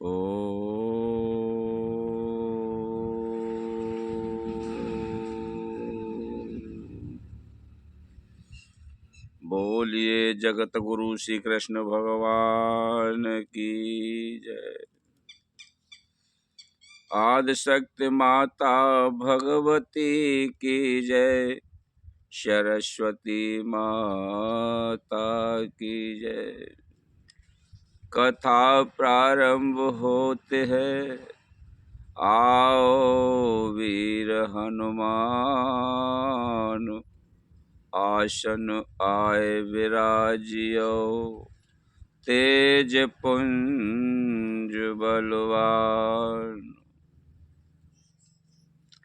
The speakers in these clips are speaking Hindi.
ओ बोलिए जगत गुरु श्री कृष्ण भगवान की जय। आदिशक्ति माता भगवती की जय। सरस्वती माता की जय। कथा प्रारंभ होते है, आओ वीर हनुमान, आसन आए विराजियो, तेज पुंज बलवान।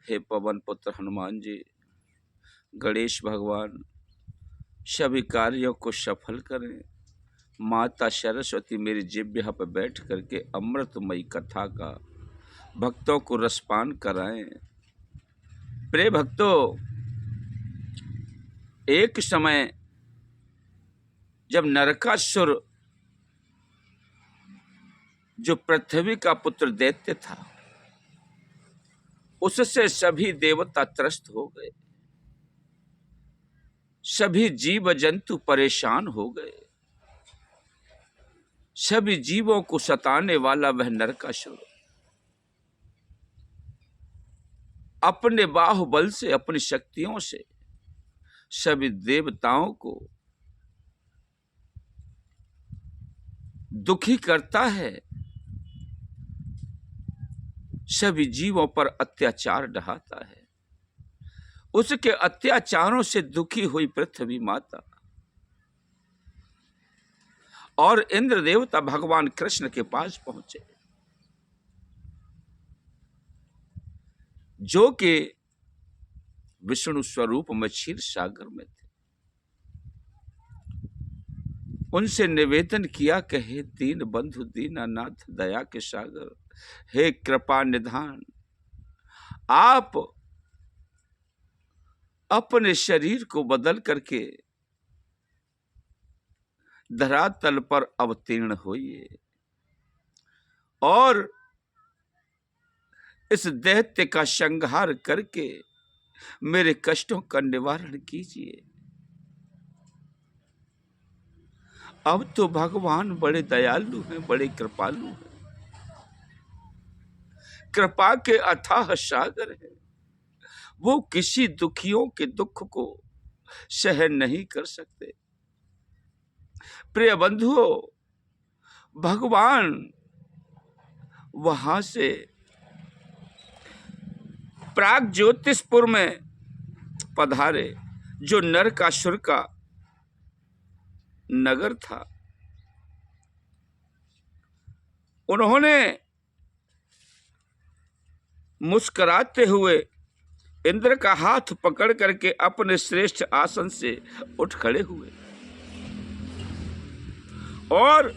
हे पवन पुत्र हनुमान जी, गणेश भगवान सभी कार्यों को सफल करें। माता सरस्वती मेरी जिह्वा पर बैठ करके अमृतमयी कथा का भक्तों को रसपान कराएं। प्रिय भक्तों, एक समय जब नरकासुर जो पृथ्वी का पुत्र दैत्य था, उससे सभी देवता त्रस्त हो गए, सभी जीव जंतु परेशान हो गए। सभी जीवों को सताने वाला वह नरकासुर अपने बाहुबल से, अपनी शक्तियों से सभी देवताओं को दुखी करता है, सभी जीवों पर अत्याचार ढाता है। उसके अत्याचारों से दुखी हुई पृथ्वी माता और इंद्र देवता भगवान कृष्ण के पास पहुंचे, जो कि विष्णु स्वरूप में क्षीर सागर में थे। उनसे निवेदन किया कि हे दीन बंधु दीनानाथ दया के सागर, हे कृपा निधान, आप अपने शरीर को बदल करके धरातल पर अवतीर्ण होइए और इस दैत्य का संहार करके मेरे कष्टों का निवारण कीजिए। अब तो भगवान बड़े दयालु हैं, बड़े कृपालु हैं, कृपा के अथाह सागर हैं। वो किसी दुखियों के दुख को सहन नहीं कर सकते। प्रिय बंधुओं, भगवान वहां से प्राग ज्योतिषपुर में पधारे, जो नरकासुर का नगर था। उन्होंने मुस्कुराते हुए इंद्र का हाथ पकड़ करके अपने श्रेष्ठ आसन से उठ खड़े हुए और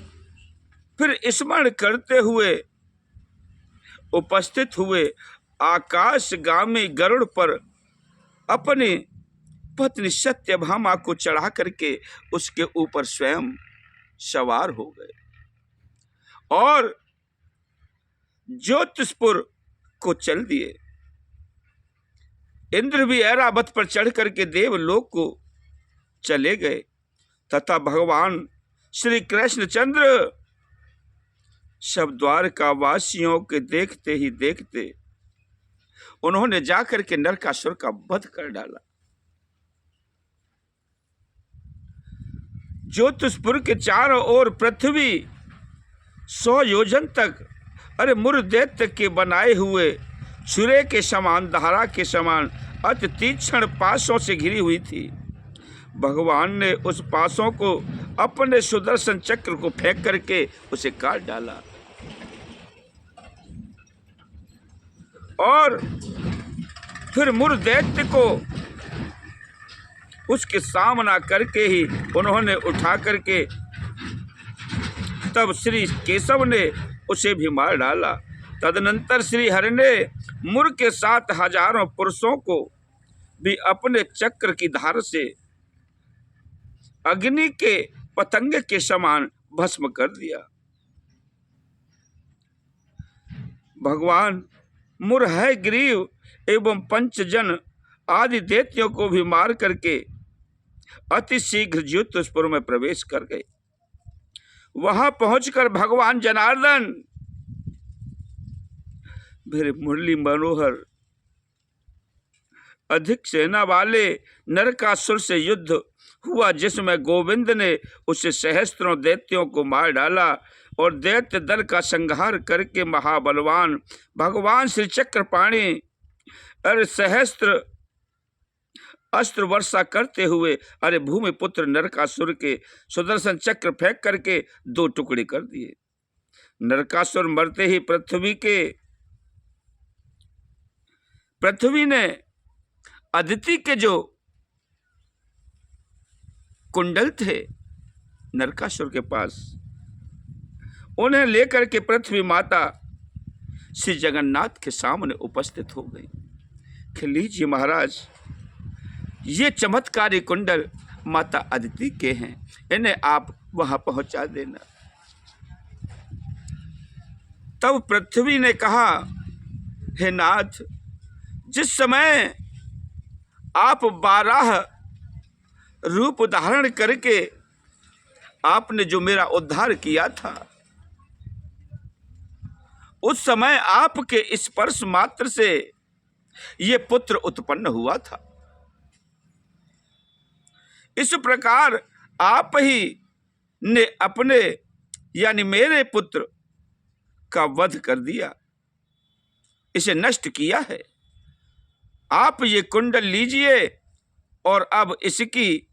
फिर स्मरण करते हुए उपस्थित हुए आकाशगामी गरुड़ पर अपनी पत्नी सत्यभामा को चढ़ा करके उसके ऊपर स्वयं सवार हो गए और ज्योतिषपुर को चल दिए। इंद्र भी ऐरावत पर चढ़ करके देवलोक को चले गए तथा भगवान श्री कृष्णचंद्र सब द्वारका वासियों के देखते ही देखते उन्होंने जाकर के नरकासुर का वध कर डाला। ज्योतिषपुर के चारों ओर पृथ्वी 100 योजन तक अरे मुर दैत्य के बनाए हुए छुरे के समान, धारा के समान अति तीक्ष्ण पासों से घिरी हुई थी। भगवान ने उस पासों को अपने सुदर्शन चक्र को फेंक करके उसे काट डाला और फिर मुर दैत्य को उसके सामना करके ही उन्होंने उठा करके तब श्री केशव ने उसे भी मार डाला। तदनंतर श्री हरि ने मुर के साथ हजारों पुरुषों को भी अपने चक्र की धार से अग्नि के पतंग के समान भस्म कर दिया। भगवान मुरहय ग्रीव एवं पंचजन आदि दैत्यों को भी मार करके अति शीघ्र ज्योतिषपुर में प्रवेश कर गए। वहां पहुंचकर भगवान जनार्दन मेरे मुरली मनोहर अधिक सेना वाले नरकासुर से युद्ध हुआ, जिसमें गोविंद ने उसे सहस्त्रों दैत्यों को मार डाला और दैत्य दल का संहार करके महाबलवान भगवान श्री चक्रपाणी अरे सहस्त्र अस्त्र वर्षा करते हुए अरे भूमि पुत्र नरकासुर के सुदर्शन चक्र फेंक करके 2 टुकड़े कर दिए। नरकासुर मरते ही पृथ्वी ने अदिति के जो कुंडल थे नरकासुर के पास, उन्हें लेकर के पृथ्वी माता श्री जगन्नाथ के सामने उपस्थित हो गई कि लीजिए महाराज, ये चमत्कारी कुंडल माता अदिति के हैं, इन्हें आप वहां पहुंचा देना। तब पृथ्वी ने कहा, हे नाथ, जिस समय आप 12 रूप धारण करके आपने जो मेरा उद्धार किया था, उस समय आपके स्पर्श मात्र से ये पुत्र उत्पन्न हुआ था। इस प्रकार आप ही ने अपने यानी मेरे पुत्र का वध कर दिया, इसे नष्ट किया है। आप ये कुंडल लीजिए और अब इसकी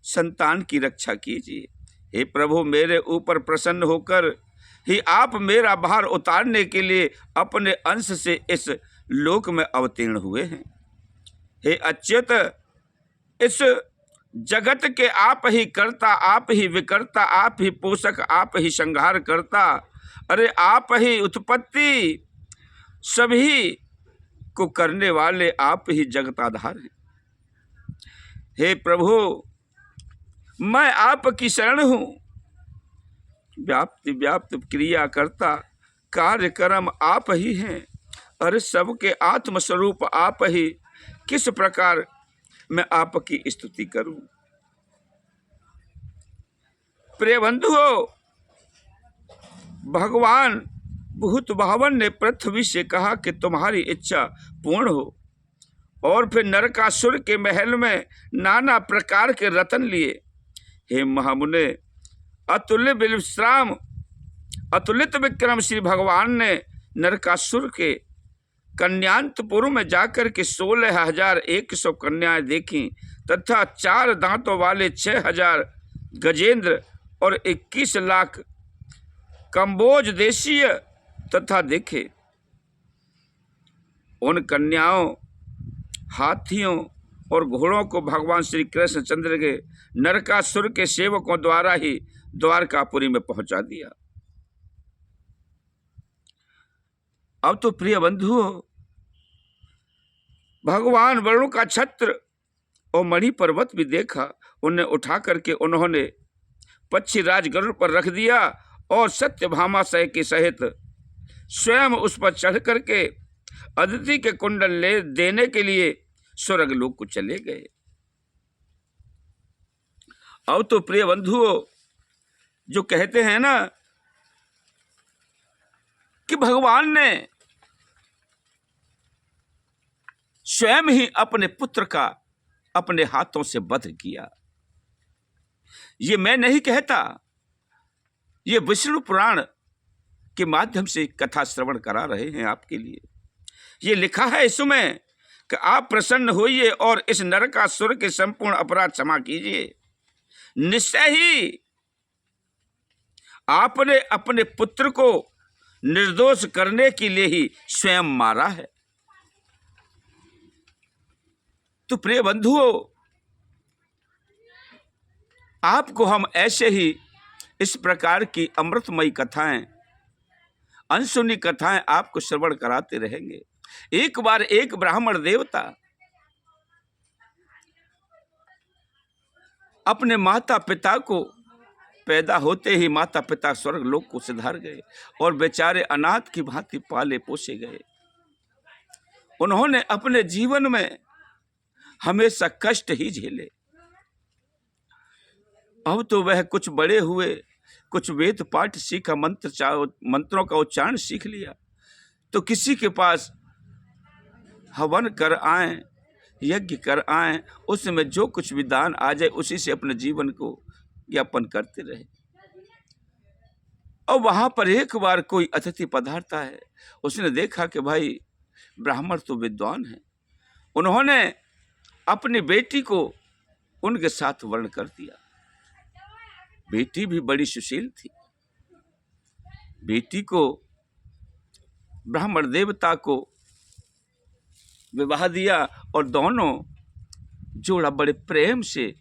संतान की रक्षा कीजिए। हे प्रभु, मेरे ऊपर प्रसन्न होकर ही आप मेरा भार उतारने के लिए अपने अंश से इस लोक में अवतीर्ण हुए हैं। हे अच्युत, इस जगत के आप ही कर्ता, आप ही विकर्ता, आप ही पोषक, आप ही संहार करता, अरे आप ही उत्पत्ति सभी को करने वाले, आप ही जगताधार हैं। हे प्रभु, मैं आपकी शरण हूं। व्याप्ति व्याप्त क्रिया करता कार्यक्रम आप ही हैं, अरे सबके आत्मस्वरूप आप ही, किस प्रकार मैं आपकी स्तुति करूं। प्रिय बंधुओं, भगवान भूत भावन ने पृथ्वी से कहा कि तुम्हारी इच्छा पूर्ण हो, और फिर नरकासुर के महल में नाना प्रकार के रत्न लिए। हे महामुने, अतुलित विक्रम श्री भगवान ने नरकासुर के कन्यांतपुर में जाकर के 16,100 कन्याएं देखी तथा 4 दांतों वाले 6,000 गजेंद्र और 21 लाख कंबोज देशीय तथा देखे। उन कन्याओं, हाथियों और घोड़ों को भगवान श्री कृष्णचंद्र के नरकासुर के सेवकों द्वारा ही द्वारकापुरी में पहुंचा दिया। अब तो प्रिय बंधुओं, भगवान वरुण का छत्र और मणि पर्वत भी देखा। उन्हें उठा करके उन्होंने पक्षी राज गरुड़ पर रख दिया और सत्यभामा सह के सहित स्वयं उस पर चढ़ करके अदिति के कुंडल ले देने के लिए स्वर्ग लोक को चले गए। अब तो प्रिय बंधुओं, जो कहते हैं ना कि भगवान ने स्वयं ही अपने पुत्र का अपने हाथों से वध किया, ये मैं नहीं कहता, ये विष्णु पुराण के माध्यम से कथा श्रवण करा रहे हैं आपके लिए। ये लिखा है इसमें कि आप प्रसन्न होइए और इस नरकासुर के संपूर्ण अपराध क्षमा कीजिए। निश्चय ही आपने अपने पुत्र को निर्दोष करने के लिए ही स्वयं मारा है। तो प्रिय बंधुओं, आपको हम ऐसे ही इस प्रकार की अमृतमयी कथाएं, अनसुनी कथाएं आपको श्रवण कराते रहेंगे। एक बार एक ब्राह्मण देवता अपने माता पिता को पैदा होते ही माता पिता स्वर्ग लोक को सिधार गए और बेचारे अनाथ की भांति पाले पोसे गए। उन्होंने अपने जीवन में हमेशा कष्ट ही झेले। अब तो वह कुछ बड़े हुए, कुछ वेद पाठ सीखा, मंत्रों का उच्चारण सीख लिया, तो किसी के पास हवन कर आए, यज्ञ कर आए, उसमें जो कुछ भी दान आ जाए उसी से अपने जीवन को यापन करते रहे। और वहां पर एक बार कोई अतिथि पधारता है। उसने देखा कि भाई ब्राह्मण तो विद्वान है। उन्होंने अपनी बेटी को उनके साथ वर्ण कर दिया। बेटी भी बड़ी सुशील थी। बेटी को ब्राह्मण देवता को विवाह दिया और दोनों जोड़ा बड़े प्रेम से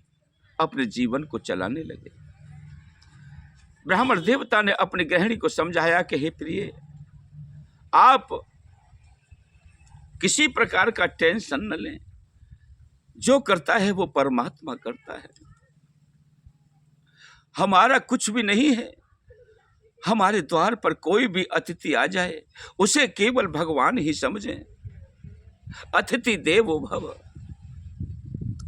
अपने जीवन को चलाने लगे। ब्राह्मण देवता ने अपनी गृहिणी को समझाया कि हे प्रिय, आप किसी प्रकार का टेंशन न लें, जो करता है वो परमात्मा करता है। हमारा कुछ भी नहीं है। हमारे द्वार पर कोई भी अतिथि आ जाए उसे केवल भगवान ही समझें। अतिथि देवो भव,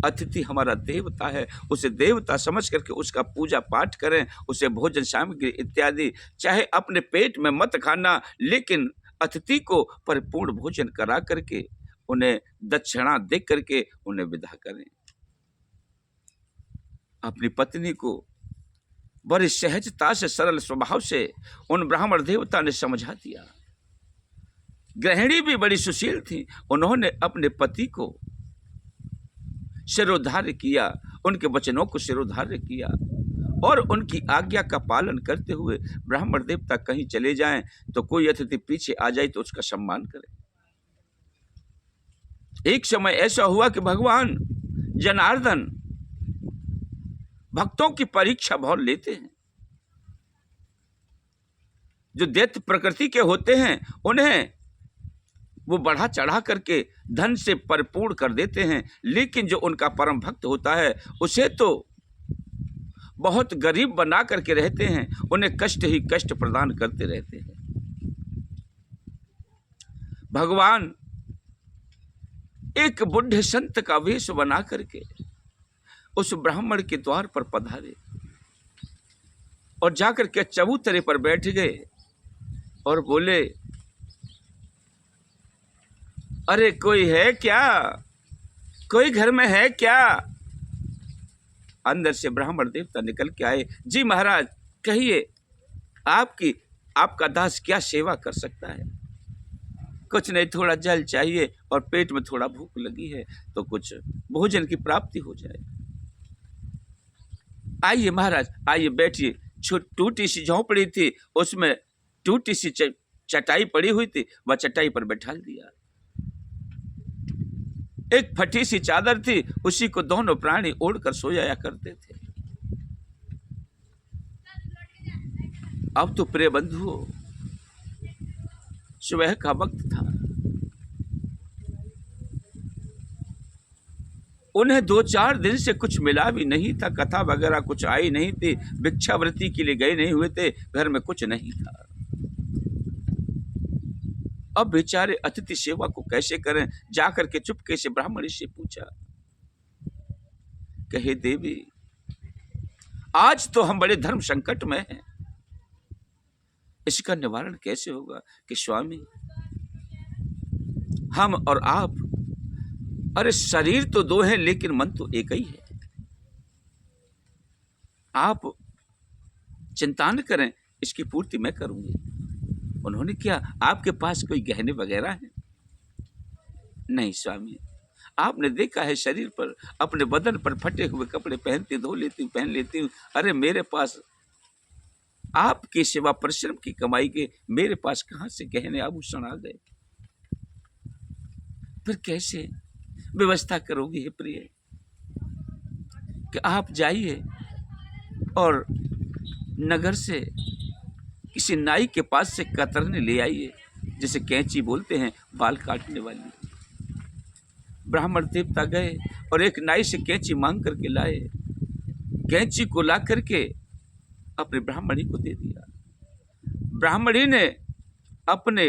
अतिथि हमारा देवता है, उसे देवता समझ करके उसका पूजा पाठ करें, उसे भोजन सामग्री इत्यादि चाहे अपने पेट में मत खाना, लेकिन अतिथि को परिपूर्ण भोजन करा करके उन्हें दक्षिणा दे करके उन्हें विदा करें। अपनी पत्नी को बड़ी सहजता से, सरल स्वभाव से उन ब्राह्मण देवता ने समझा दिया। गृहिणी भी बड़ी सुशील थी। उन्होंने अपने पति को शिरोधार्य किया, उनके वचनों को शिरोधार्य किया और उनकी आज्ञा का पालन करते हुए ब्राह्मण देवता कहीं चले जाएं तो कोई अतिथि पीछे आ जाए तो उसका सम्मान करें। एक समय ऐसा हुआ कि भगवान जनार्दन भक्तों की परीक्षा बहुत लेते हैं। जो दैत्य प्रकृति के होते हैं उन्हें वो बढ़ा चढ़ा करके धन से परिपूर्ण कर देते हैं, लेकिन जो उनका परम भक्त होता है उसे तो बहुत गरीब बना करके रहते हैं, उन्हें कष्ट ही कष्ट प्रदान करते रहते हैं। भगवान एक बुढ़े संत का वेश बना करके उस ब्राह्मण के द्वार पर पधारे और जाकर के चबूतरे पर बैठ गए और बोले, अरे कोई है क्या? कोई घर में है क्या? अंदर से ब्राह्मण देवता निकल के आए। जी महाराज, कहिए आपका दास क्या सेवा कर सकता है? कुछ नहीं, थोड़ा जल चाहिए और पेट में थोड़ा भूख लगी है तो कुछ भोजन की प्राप्ति हो जाए। आइए महाराज, आइए बैठिए। टूटी सी झोंपड़ी थी, उसमें टूटी सी चटाई पड़ी हुई थी, वह चटाई पर बैठा दिया। एक फटी सी चादर थी, उसी को दोनों प्राणी ओढ़कर सो जाया करते थे। अब तो प्रिय बंधुओं, सुबह का वक्त था। उन्हें 2-4 दिन से कुछ मिला भी नहीं था, कथा वगैरह कुछ आई नहीं थी, भिक्षावृत्ति के लिए गए नहीं हुए थे, घर में कुछ नहीं था। अब बेचारे अतिथि सेवा को कैसे करें? जाकर के चुपके से ब्राह्मणी से पूछा, कहे देवी, आज तो हम बड़े धर्म संकट में हैं, इसका निवारण कैसे होगा? कि स्वामी, हम और आप, अरे शरीर तो दो हैं लेकिन मन तो एक ही है। आप चिंता न करें, इसकी पूर्ति मैं करूंगी। उन्होंने क्या, आपके पास कोई गहने वगैरह हैं? नहीं स्वामी, आपने देखा है शरीर पर, अपने बदन पर फटे हुए कपड़े पहनती, धो लेती हूँ, पहन लेती हूँ। अरे मेरे पास आपकी सेवा परिश्रम की कमाई के मेरे पास कहाँ से गहने आभूषण आ गए? फिर कैसे व्यवस्था करोगी हे प्रिय? कि आप जाइए और नगर से किसी नाई के पास से कतरने ले आइए, जिसे कैंची बोलते हैं, बाल काटने वाली। ब्राह्मण देवता गए और एक नाई से कैंची मांग करके लाए। कैंची को ला करके अपने ब्राह्मणी को दे दिया। ब्राह्मणी ने अपने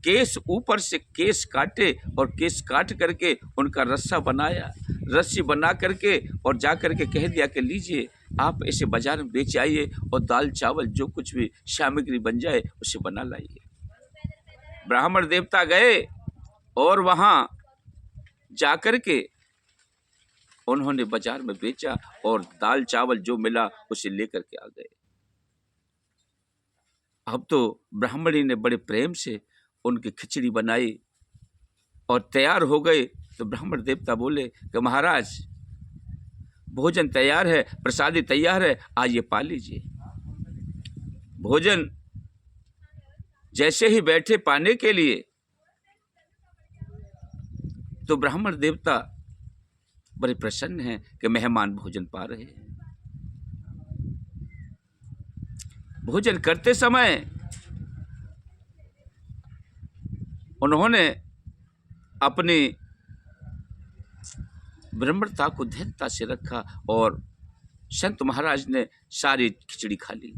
केस ऊपर से केस काटे और केस काट करके उनका रस्सा बनाया, रस्सी बना करके और जा करके कह दिया कि लीजिए आप इसे बाजार में बेच आइए और दाल चावल जो कुछ भी सामग्री बन जाए उसे बना लाइए। ब्राह्मण देवता गए और वहाँ जाकर के उन्होंने बाजार में बेचा और दाल चावल जो मिला उसे लेकर के आ गए। अब तो ब्राह्मणी ने बड़े प्रेम से उनकी खिचड़ी बनाई और तैयार हो गए। तो ब्राह्मण देवता बोले कि महाराज भोजन तैयार है, प्रसादी तैयार है, आइए पा लीजिए। भोजन जैसे ही बैठे पाने के लिए तो ब्राह्मण देवता बड़े प्रसन्न हैं कि मेहमान भोजन पा रहे हैं। भोजन करते समय उन्होंने अपनी विनम्रता को धैर्यता से रखा और संत महाराज ने सारी खिचड़ी खा ली।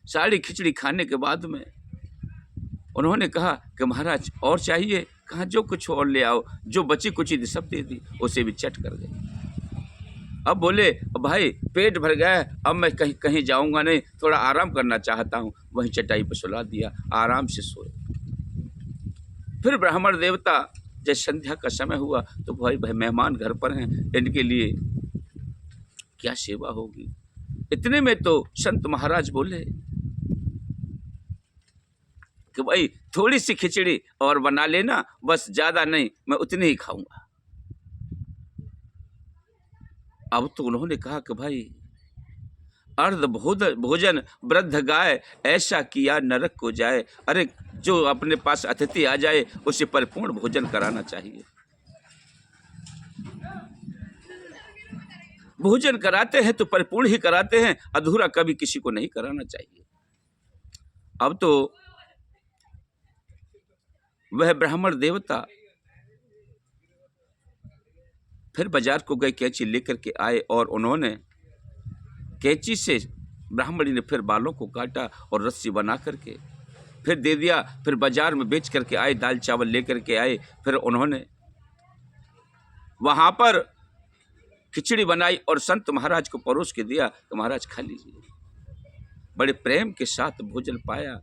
सारी खिचड़ी खाने के बाद में उन्होंने कहा कि महाराज और चाहिए? कहा जो कुछ और ले आओ, जो बची कुची थी सब दे दी, उसे भी चट कर गए। अब बोले भाई पेट भर गया है, अब मैं कहीं कहीं जाऊंगा नहीं, थोड़ा आराम करना चाहता हूँ। वहीं चटाई पर सुला दिया, आराम से सोए। फिर ब्राह्मण देवता जब संध्या का समय हुआ तो भाई मेहमान घर पर हैं, इनके लिए क्या सेवा होगी। इतने में तो संत महाराज बोले कि भाई थोड़ी सी खिचड़ी और बना लेना, बस ज्यादा नहीं, मैं उतनी ही खाऊंगा। अब तो उन्होंने कहा कि भाई अर्ध भोजन वृद्ध गाय, ऐसा किया नरक को जाए। अरे जो अपने पास अतिथि आ जाए उसे परिपूर्ण भोजन कराना चाहिए। भोजन कराते हैं तो परिपूर्ण ही कराते हैं, अधूरा कभी किसी को नहीं कराना चाहिए। अब तो वह ब्राह्मण देवता फिर बाजार को गए, कैंची लेकर के आए और उन्होंने कैंची से ब्राह्मणी ने फिर बालों को काटा और रस्सी बना करके फिर दे दिया। फिर बाजार में बेच करके आए, दाल चावल लेकर के आए। फिर उन्होंने वहां पर खिचड़ी बनाई और संत महाराज को परोस के दिया तो महाराज खा लीजिए। बड़े प्रेम के साथ भोजन पाया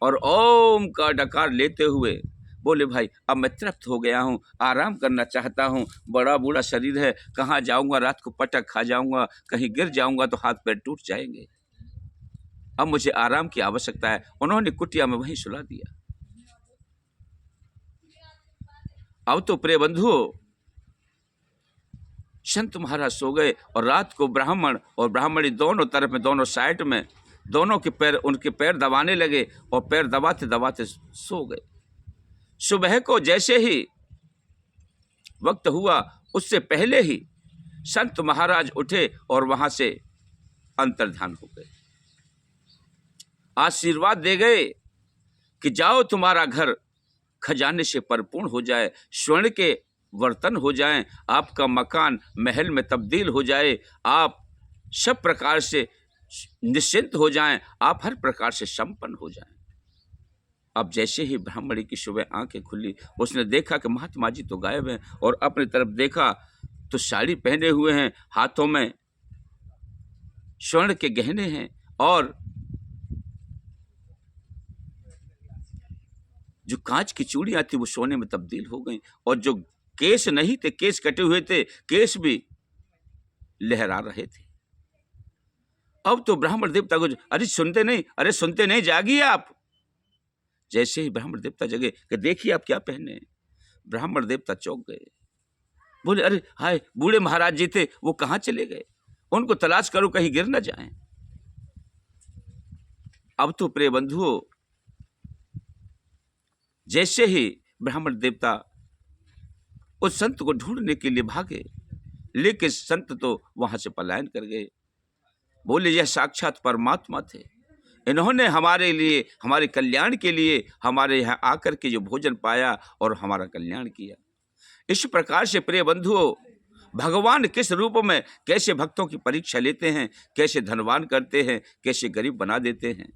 और ओम का डकार लेते हुए बोले भाई अब मैं तृप्त हो गया हूँ, आराम करना चाहता हूँ। बड़ा बूढ़ा शरीर है, कहाँ जाऊँगा, रात को पटक खा जाऊँगा, कहीं गिर जाऊँगा तो हाथ पैर टूट जाएंगे। अब मुझे आराम की आवश्यकता है। उन्होंने कुटिया में वहीं सुला दिया। अब तो प्रिय बंधुओं संत महाराज सो गए और रात को ब्राह्मण और ब्राह्मणी दोनों तरफ में, दोनों साइड में, दोनों के पैर, उनके पैर दबाने लगे और पैर दबाते दबाते सो गए। सुबह को जैसे ही वक्त हुआ उससे पहले ही संत महाराज उठे और वहां से अंतर्ध्यान हो गए। आशीर्वाद दे गए कि जाओ तुम्हारा घर खजाने से परिपूर्ण हो जाए, स्वर्ण के बर्तन हो जाएं, आपका मकान महल में तब्दील हो जाए, आप सब प्रकार से निश्चिंत हो जाएं, आप हर प्रकार से संपन्न हो जाएं। अब जैसे ही ब्राह्मणी की सुबह आंखें खुली, उसने देखा कि महात्मा जी तो गायब हैं और अपनी तरफ देखा तो साड़ी पहने हुए हैं, हाथों में स्वर्ण के गहने हैं और जो कांच की चूड़ियां थी वो सोने में तब्दील हो गई और जो केस नहीं थे, केस कटे हुए थे, केस भी लहरा रहे थे। अब तो ब्राह्मण देवता को अरे सुनते नहीं, अरे सुनते नहीं, जागिए आप। जैसे ही ब्राह्मण देवता जगे कि देखिए आप क्या पहने हैं। ब्राह्मण देवता चौंक गए, बोले अरे हाय बूढ़े महाराज जी थे, वो कहाँ चले गए, उनको तलाश करो कहीं गिर न जाएं। अब तो प्रिय बंधुओं जैसे ही ब्राह्मण देवता उस संत को ढूंढने के लिए भागे, लेकिन संत तो वहां से पलायन कर गए। बोले यह साक्षात परमात्मा थे, इन्होंने हमारे लिए, हमारे कल्याण के लिए हमारे यहाँ आकर के जो भोजन पाया और हमारा कल्याण किया। इस प्रकार से प्रिय बंधुओं भगवान किस रूप में कैसे भक्तों की परीक्षा लेते हैं, कैसे धनवान करते हैं, कैसे गरीब बना देते हैं।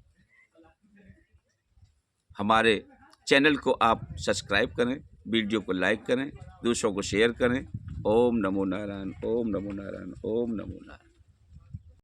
हमारे चैनल को आप सब्सक्राइब करें, वीडियो को लाइक करें, दूसरों को शेयर करें। ओम नमो नारायण, ओम नमो नारायण, ओम नमो नारायण।